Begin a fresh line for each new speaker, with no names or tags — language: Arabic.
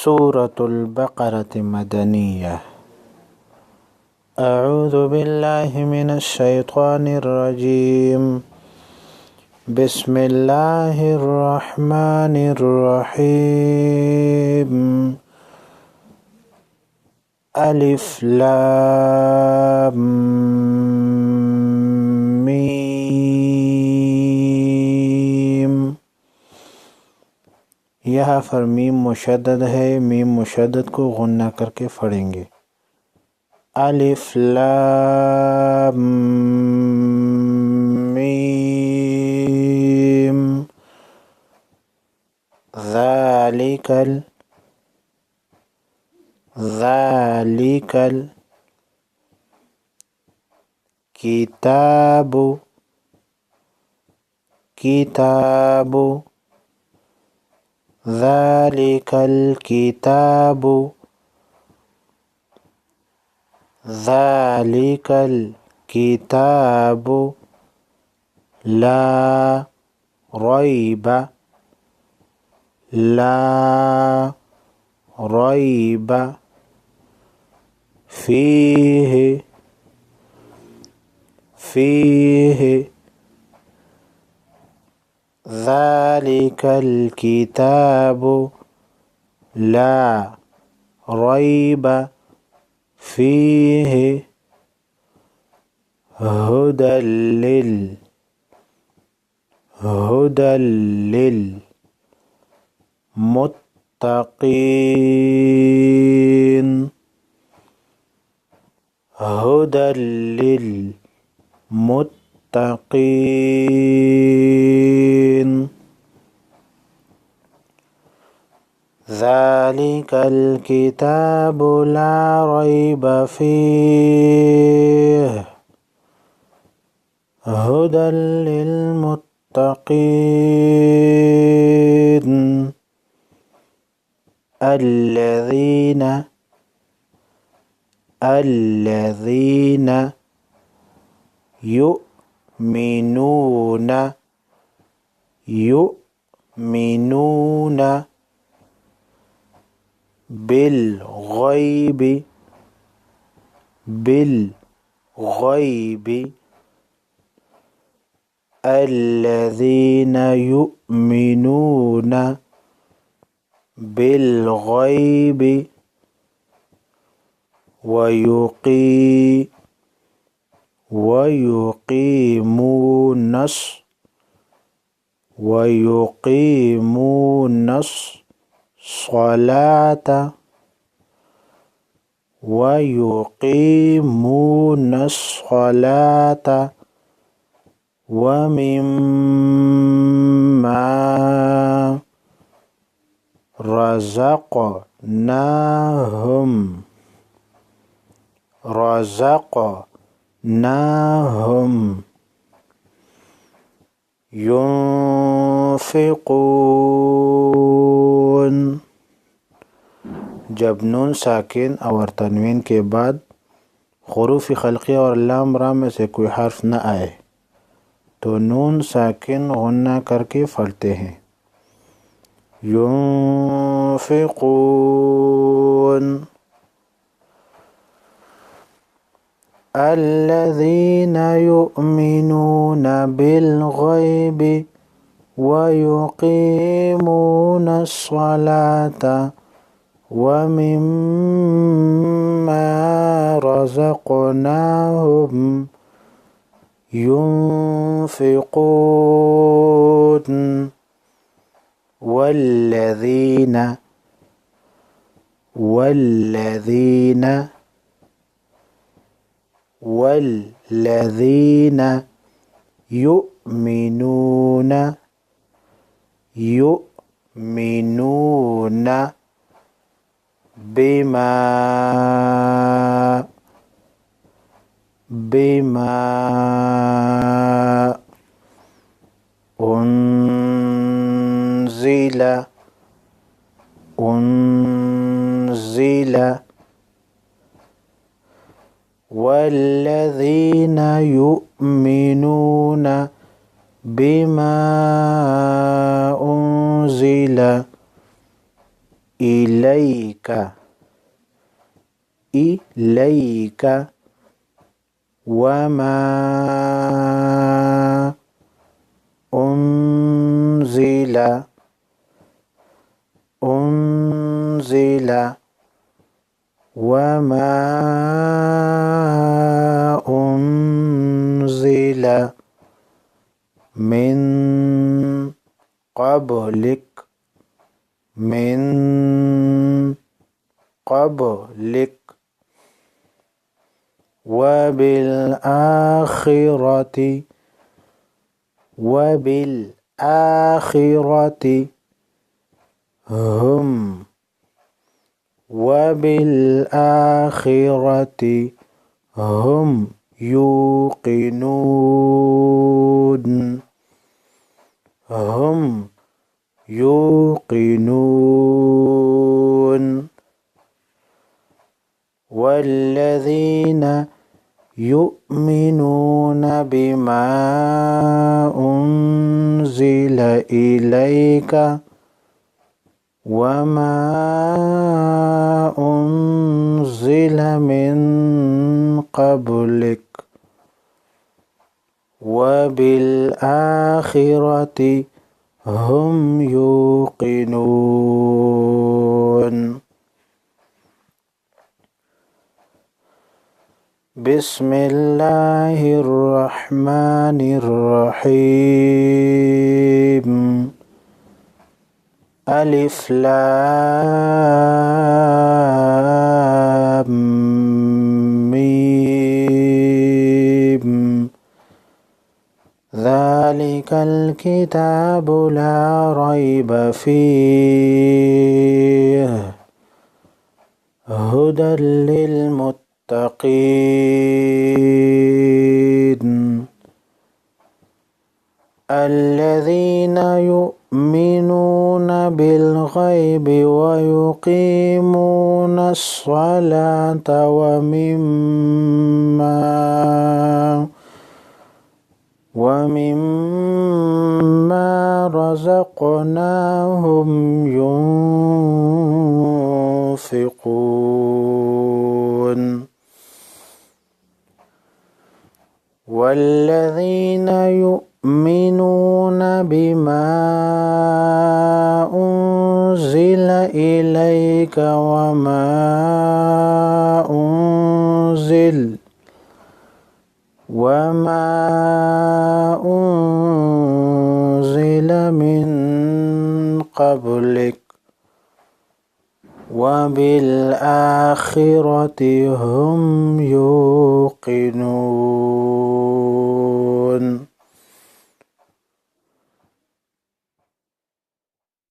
सूरतुल बक़रह मदनिय्यह। अऊज़ु बिल्लाहि मिनश शैतानिर रजीम। बिस्मिल्लाहिर रहमानिर रहीम। अलिफ लाम मीम। यहाँ पर मीम मुशद्दद है, मीम मुशद्दद को गुन्ना करके पढ़ेंगे। अलिफ लाम मीम। ज़ालिकल किताबु ज़ालिकल किताबु ला रैब फीहि ज़ालिकल किताबु ला रैब फीहि हुदल लिल मुत्तक़ीन। हुदल लिल मुत्तक़ीन। ज़ालिकल किताबु ला रैब फीहि हुदल लिल मुत्तक़ीन। الذين يؤمنون بالغيب الذين يؤمنون بالغيب ويقيمون الصلاة ومما رزقناهم ينفقون। जब नून साकिन और तनवीन के बाद हुरूफ खल्क़ी और लाम रा में से कोई हर्फ न आए तो नून साकिन गुन्ना करके पढ़ते हैं। युनफ़िक़ून। الذين يؤمنون بالغيب ويقيمون الصلاة ومما رزقناهم ينفقون والذين يؤمنون بما أنزل والذين يؤمنون بما أنزل إليك إليك وما أنزل أنزل وما أنزل من قبلك من قبلك وبالآخرة وبالآخرة هم وبالآخرة هم يوقنون هم يوقنون والذين يؤمنون بما أنزل إليك وما أنزل من قبلك وبالآخرة هم يوقنون. بسم الله الرحمن الرحيم. ألف لام ميم ذلك الكتاب لا ريب فيه هدى للمتقين الذين يؤمنون بالغيب ويقيمون الصلاة ومما رزقناهم ينفقون والذين يؤمنون بما أنزل إليك وما أنزل من قبلك وبالآخرة هم يوقنون.